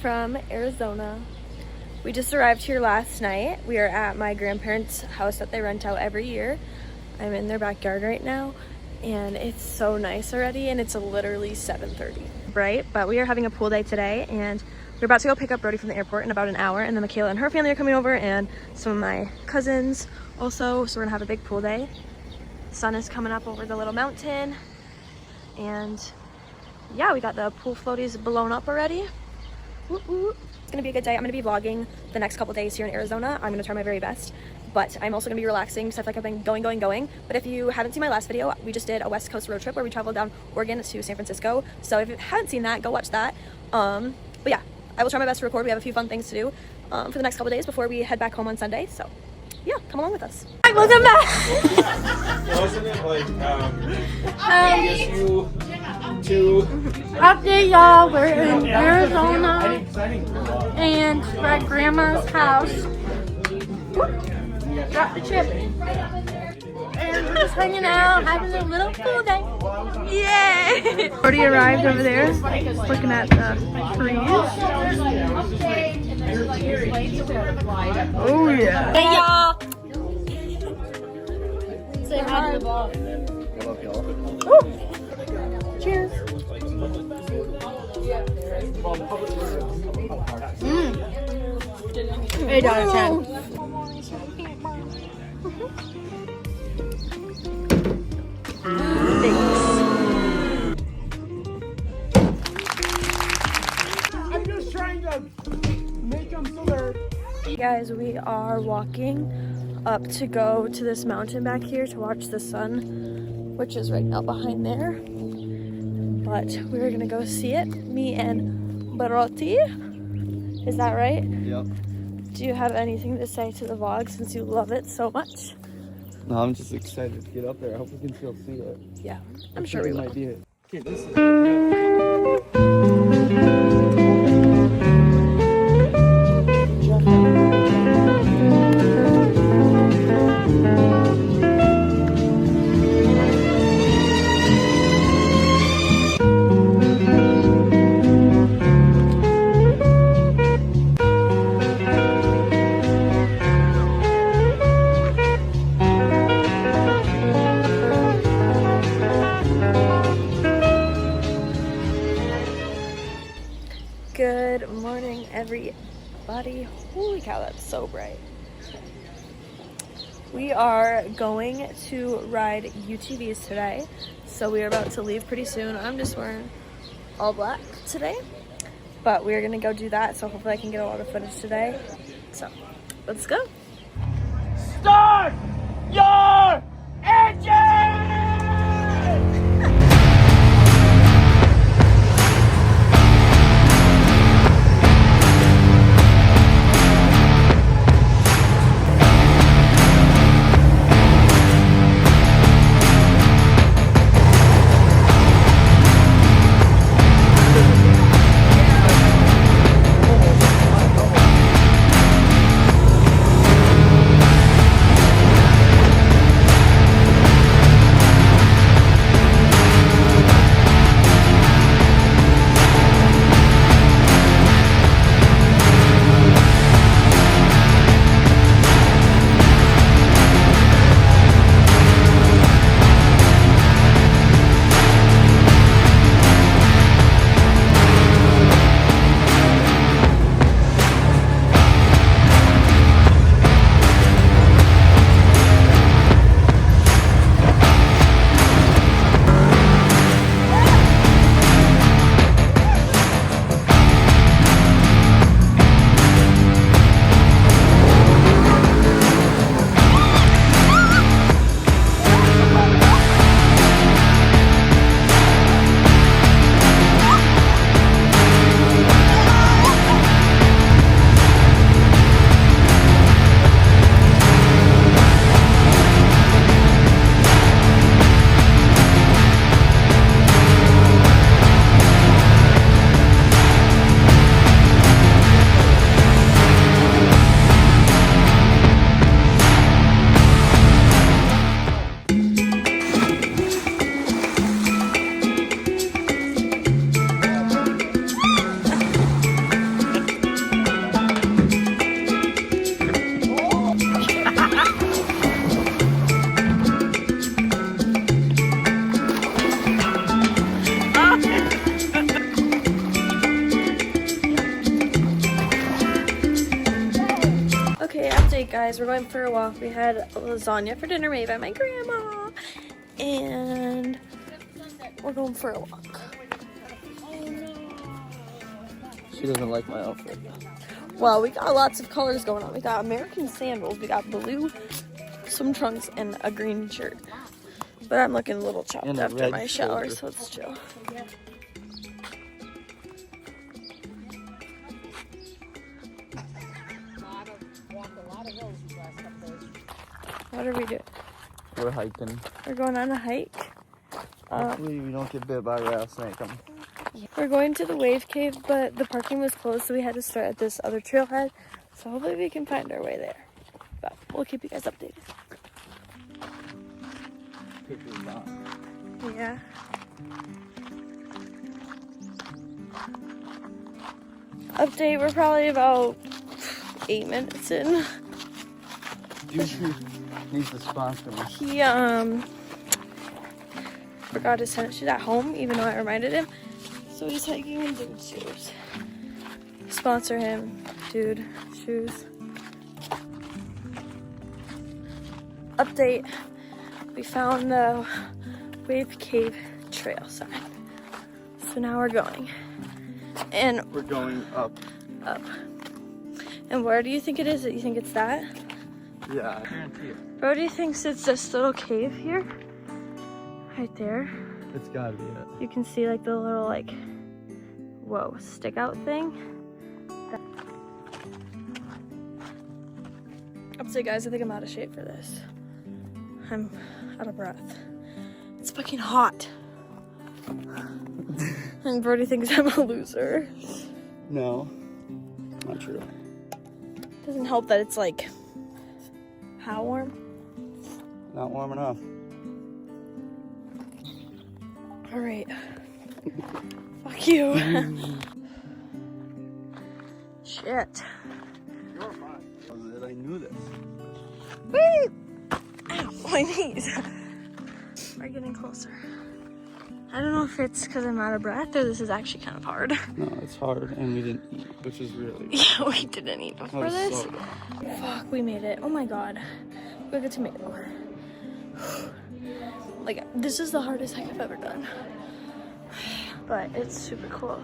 from Arizona. We just arrived here last night. We are at my grandparents' house that they rent out every year. I'm in their backyard right now, and it's so nice already, and it's literally 7:30. Bright, but we are having a pool day today, and we're about to go pick up Brody from the airport in about an hour, and then Michaela and her family are coming over, and some of my cousins also, so we're gonna have a big pool day. The sun is coming up over the little mountain, and yeah, we got the pool floaties blown up already. Woo -woo. It's gonna be a good day. I'm gonna be vlogging the next couple days here in Arizona. I'm gonna try my very best, but I'm also gonna be relaxing because I feel like I've been going. But if you haven't seen my last video, we just did a West Coast road trip where we traveled down Oregon to San Francisco. So if you haven't seen that, go watch that. But yeah, I will try my best to record. We have a few fun things to do for the next couple days before we head back home on Sunday. So yeah, come along with us. All right, welcome back. Wasn't it like, I guess you two... Update y'all, we're in Arizona and we're at Grandma's house. Drop the chip. And we're just hanging out, having a little pool day. Yay! Already arrived over there, looking at the trees. Oh yeah. Hey y'all! Say hi to the vlog. I love y'all. Cheers. 8 out of 10. I'm just trying to make them so they're... Hey guys, we are walking up to go to this mountain back here to watch the sun, which is right now behind there. But we're gonna go see it, me and Brody. Is that right? Yep. Do you have anything to say to the vlog since you love it so much? No, I'm just excited to get up there. I hope we can still see it. Yeah, I'm sure we will. Might be it. Okay, this is... Good morning, everybody. Holy cow, that's so bright. We are going to ride UTVs today, so we are about to leave pretty soon. I'm just wearing all black today, but we're gonna go do that, so hopefully I can get a lot of footage today. So, let's go. Start your engine! Update, guys, we're going for a walk. We had lasagna for dinner made by my grandma, and we're going for a walk. She doesn't like my outfit. Well, we got lots of colors going on. We got American sandals, we got blue, some trunks, and a green shirt. But I'm looking a little chopped And a after red my shower, shoulder. so it's chill. What are we doing? We're hiking. We're going on a hike. Hopefully we don't get bit by a rattlesnake. We're going to the wave cave, but the parking was closed, so we had to start at this other trailhead. So hopefully we can find our way there. But we'll keep you guys updated. Yeah. Update, we're probably about 8 minutes in. Dude needs to sponsor me. He forgot to send it at home, even though I reminded him. So he's hiking in dude shoes. Sponsor him, dude shoes. Update, we found the Wave Cave trail sign. So now we're going. And We're going up. And where do you think it is? You think it's that? Yeah, I guarantee it. Brody thinks it's this little cave here. Right there. It's gotta be it. You can see like the little like, whoa, stick out thing. Update, guys, I think I'm out of shape for this. I'm out of breath. It's fucking hot. And Brody thinks I'm a loser. No, not true. Doesn't help that it's like, how warm? Not warm enough. All right. Fuck you. Shit. You're fine. I knew this. Wait! Ow, my knees. We're getting closer. I don't know if it's because I'm out of breath or this is actually kind of hard. No, it's hard, and we didn't eat, which is really. Yeah, we didn't eat before this. So bad. Fuck, we made it. Oh my god. We got a tomato. Like, this is the hardest hike I've ever done. But it's super cool.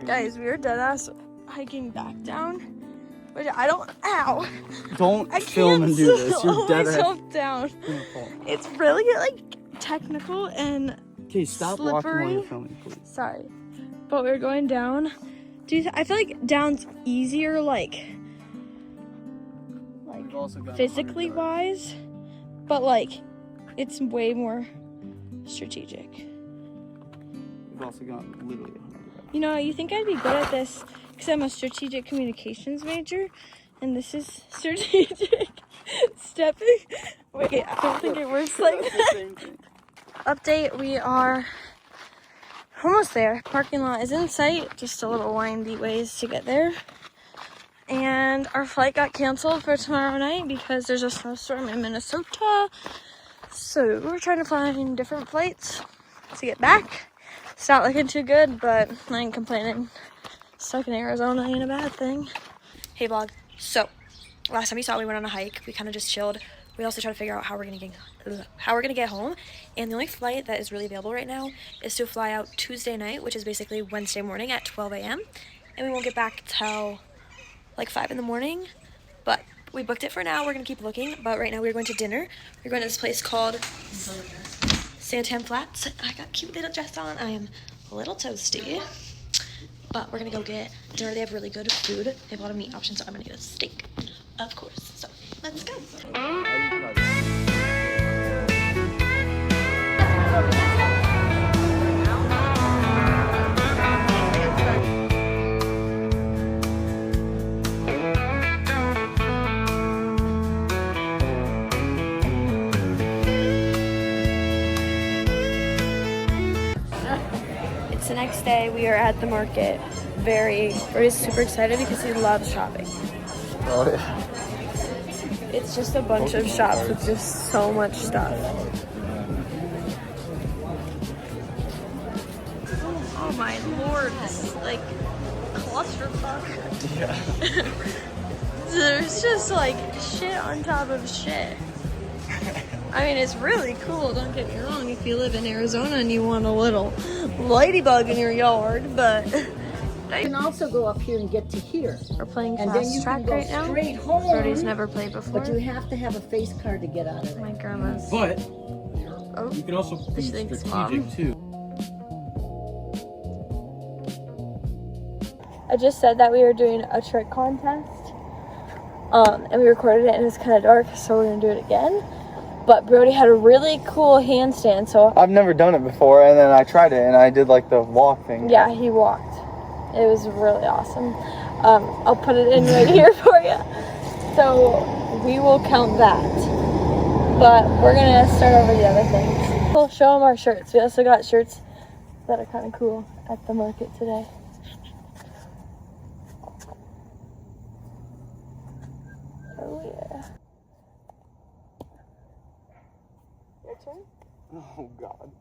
Guys, we are dead ass hiking back down. Which I don't. Ow! Don't I film can't and do this. slow You're dead myself down. It's really like technical and Okay, stop walking while slippery. you're filming, please. Sorry, but we're going down. I feel like down's easier, like We've also got physically wise, but like it's way more strategic. We've also gone literally 100 yards. You know, you think I'd be good at this because I'm a strategic communications major, and this is strategic stepping. Wait, I don't think it works like That's the that. same thing. Update, we are almost there. Parking lot is in sight, just a little windy ways to get there. And our flight got canceled for tomorrow night because there's a snowstorm in Minnesota. So we're trying to find different flights to get back. It's not looking too good, but I ain't complaining. Stuck in Arizona ain't a bad thing. Hey vlog. So last time you saw we went on a hike. We kind of just chilled. We also tried to figure out how we're gonna get home. And the only flight that is really available right now is to fly out Tuesday night, which is basically Wednesday morning at 12 a.m. And we won't get back till like 5 in the morning. But we booked it for now. We're gonna keep looking. But right now we're going to dinner. We're going to this place called Santan Flats. I got cute little dress on. I am a little toasty. But we're gonna go get dinner. They have really good food. They have a lot of meat options, so I'm gonna get a steak, of course. So let's go. It's the next day. We are at the market. We're super excited because he loves shopping. Oh, yeah. It's just a bunch of shops with just so much stuff. my lord, this is like clusterfuck. Yeah. There's just like shit on top of shit. I mean, it's really cool, don't get me wrong, if you live in Arizona and you want a little ladybug in your yard, but You can also go up here and get to here. we're playing And then fast you track can go right now. straight home. Brody's never played before. But you have to have a face card to get out of My there. grandma's. But Oh, you can also be She thinks strategic mom. too. I just said that we were doing a trick contest. And we recorded it and it was kind of dark, so we're gonna do it again. But Brody had a really cool handstand, so I've never done it before, and then I tried it, and I did like the walk thing. yeah, he walked. It was really awesome. I'll put it in right here for you. So we will count that. But we're gonna start over the other things. We'll show them our shirts. We also got shirts that are kind of cool at the market today. Oh yeah. Your turn? Oh God.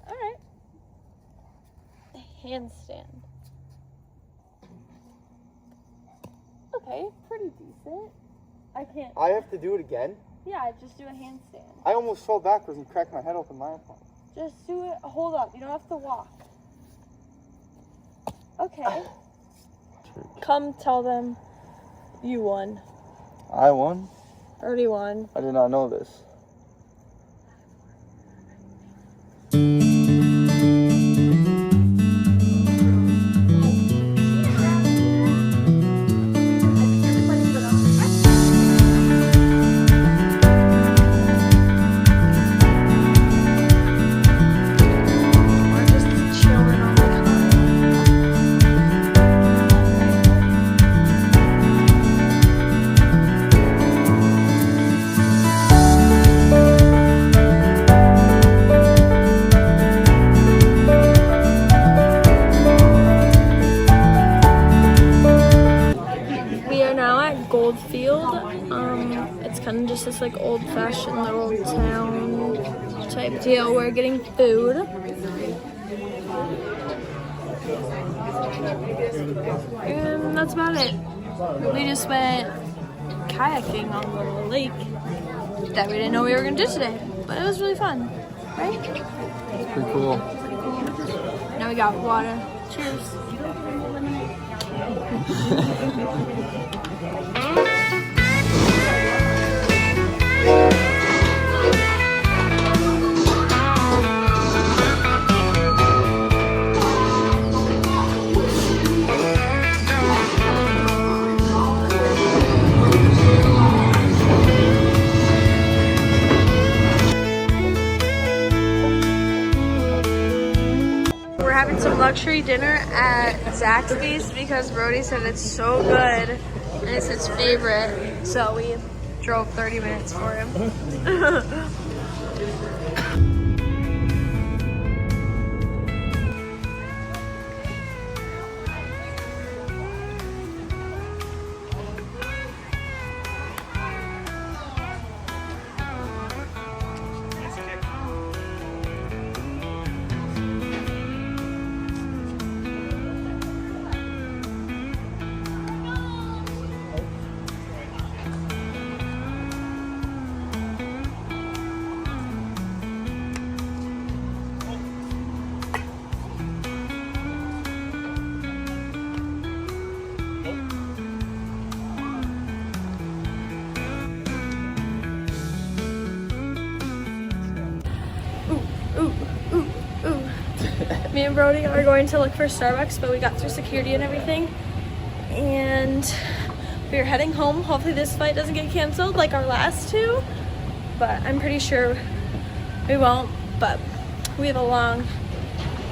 Alright. Handstand. Okay, pretty decent. I can't. I have to do it again. Yeah, just do a handstand. I almost fell backwards and cracked my head open my iPhone. Just do it. Hold up. You don't have to walk. Okay. Come tell them you won. I won. Already won. I did not know this. We're just chilling on the car. We are now at Goldfield. It's kind of just this like old-fashioned little town type deal. We're getting food. And that's about it. We just went kayaking on the lake that we didn't know we were gonna do today, but it was really fun, right? It's pretty cool. Now we got water. Cheers. We're having some luxury dinner at Zaxby's because Brody said it's so good and it's his favorite. So we drove 30 minutes for him. Me and Brody are going to look for Starbucks, but we got through security and everything. And we're heading home. Hopefully this flight doesn't get canceled like our last two, but I'm pretty sure we won't. But we have a long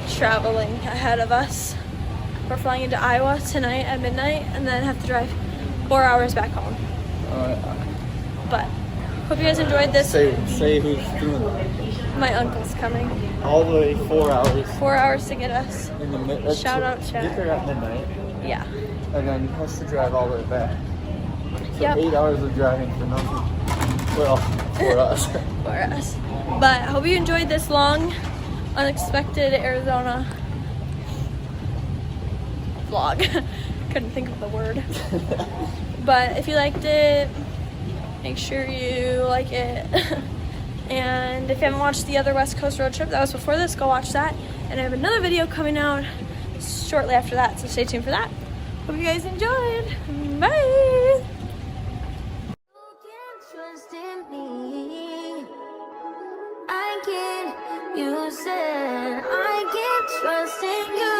traveling ahead of us. We're flying into Iowa tonight at midnight and then have to drive 4 hours back home. But hope you guys enjoyed this. Say who's doing it. My uncle's coming. All the way 4 hours. 4 hours to get us. In the mid- Shout out, Chad. Get there at midnight, Yeah. and then has to drive all the way back. So Yep. 8 hours of driving for nothing. Well, for us. For us. But hope you enjoyed this long unexpected Arizona vlog. Couldn't think of the word. But if you liked it, make sure you like it. And if you haven't watched the other West Coast road trip that was before this, go watch that. And I have another video coming out shortly after that, so stay tuned for that. Hope you guys enjoyed. Bye! Trust in me. I can, you said I can trust in you.